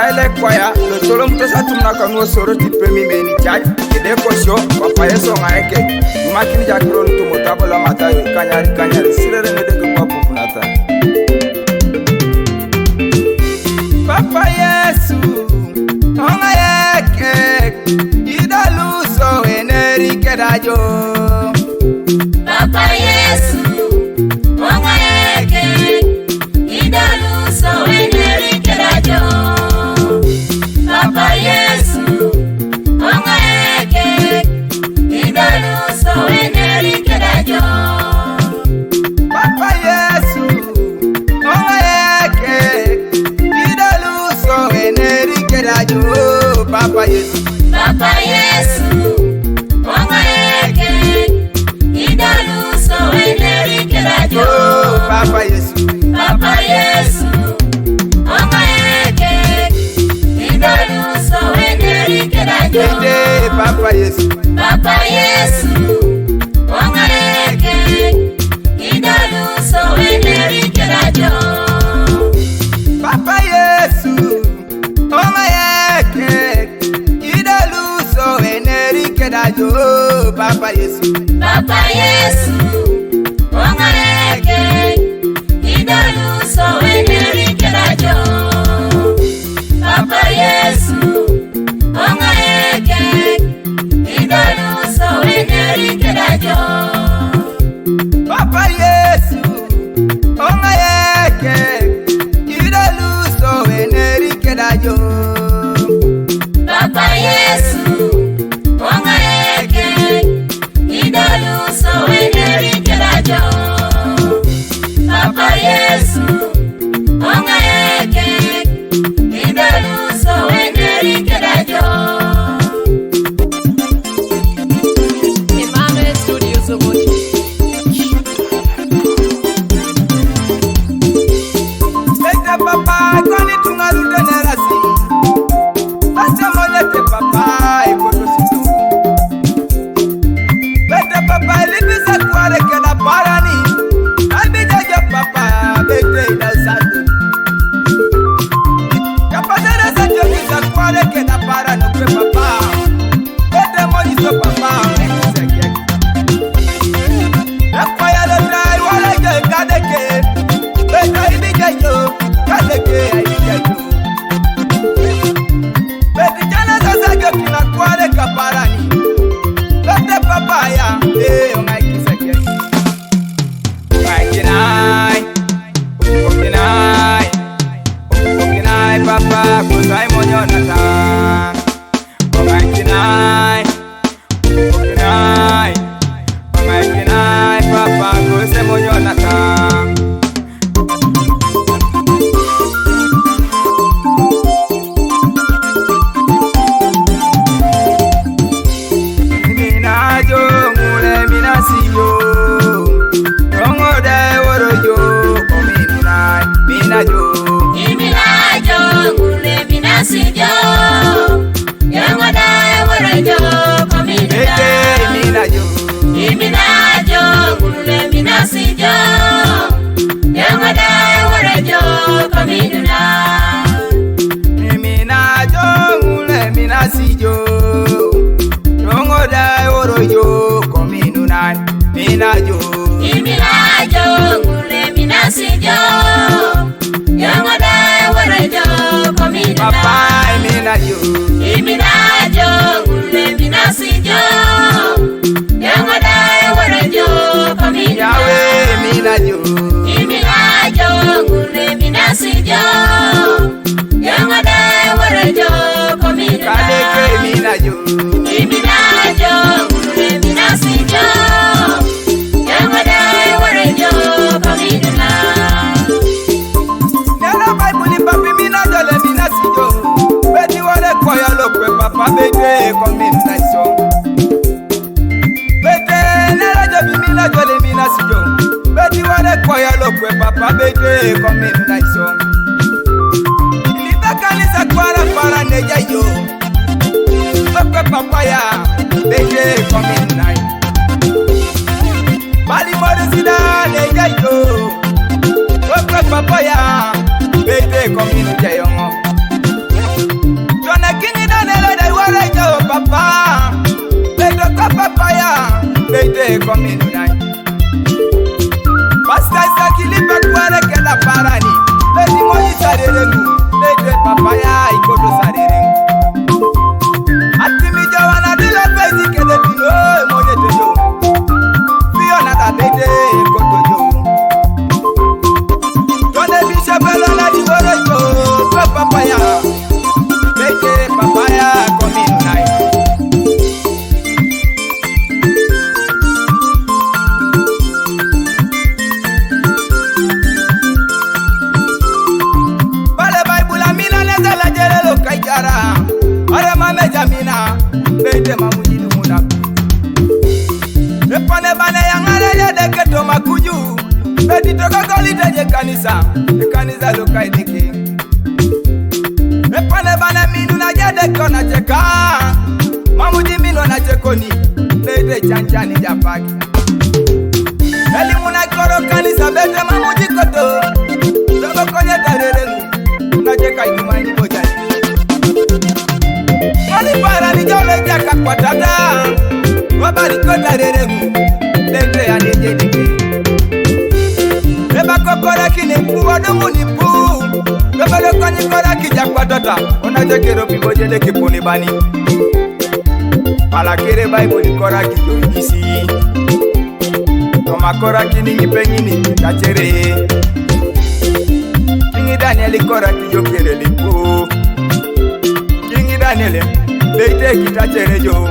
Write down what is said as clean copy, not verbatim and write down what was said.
Maile kwaya lo tolom to satumna kanu soro tipe mi meni chaj ede kosho papa yeso ngaeke makini jakron to motabola mata kanyari sirere ne de ko pupunata papa yesu ngaeke idaluso eneri kedajo papa yesu ngaeke idaluso eneri kedajo Papa Yesu, ongaeke, idaluso eneri kedajo. Papa Yesu, ongaeke, idaluso eneri kedajo. Papa Yesu, Papa Yesu, ongaeke, idaluso eneri kedajo. Papa Yesu, Papa Yesu, ongaeke, idaluso eneri kedajo. Papa Yesu, Papa Yesu, ongaeke, idaluso eneri kedajo. Papa Yesu, ongaeke, idaluso eneri kedajo. Papa Yesu, Papa Yesu, ongaeke, idaluso eneri kedajo. Papa Yesu, ongaeke, idaluso eneri kedajo. Papa Yesu, ongaeke, idaluso eneri kedajo. Papa Yesu, ongaeke, idaluso eneri kedajo. Papa Yesu, ongaeke, idaluso eneri kedajo. Emmanuel Studio Zomoji. Lete papa, kwani tunarudi nerasi. Acha molete papa, ikoto situ. Lete papa, ilibisa kware kena parani. Albijaja papa, bete idalsatu. Kapatera sa jomisa kware kena parani kwe papa. Lete mojiso papa, mekuseke. Ekwaya lo trai wala je kadeke. Bete ibijajo, kadeke ibijajo. Beti jana sasa kina kwale kaparani. Bete papaya, ongaikiseke. Ongai papa, kusai monyonata. Ongai papa, kusai monyonata. Iminajo, ngule minasijo. Yangoda warajo, komiduna. Iminajo, ngule minasijo. Yangoda warajo, komiduna. Iminajo, ngule minasijo. Yangoda warajo, komiduna. Iminajo, ngule minasijo. Yangoda warajo, komiduna. papa, iminajo. Iminajo, ngule minasijo. Yangoda warajo, komiduna. Yahweh, iminajo. Iminajo, ngule minasijo. Yangoda warajo, komiduna. Kadeke, iminajo. Iminajo, ngule minasijo. Yangoda warajo, komiduna. Nena Bible papi minajo le minasijo. Beti wale koya lokwe papa bete kombinasyo. Bete nena jobi minajo le minasijo. Beti wale koya lokwe papa bete kombinasyo. Liba kanisa kwara para neja yo. Lokwe papa ya bete kombinasyo. Bali mori sida neja yo. Lokwe papa ya bete kombinasyo. keto makuju beti tokokoli teje kanisa kanisa lokaidiki epane bana minu na jade kona cheka mamuji minu na chekoni bete chanchani japaki elimu na koro kanisa bete mamuji koto soko konye tarerengu na cheka ikumani bojani kali para ni jole jaka kwa tata wabari kota rerengu bete ya nejediki eba kokora kini mpuwa dumu ni mpuu bebele konyi kora kija kwa tata unaje kero pibojele kipuni bani pala kere baibu ni kora kijo isi koma kora kini nyipengini kachere kingi Danieli kora kijo kere lipu kingi Danieli bete kita chere jo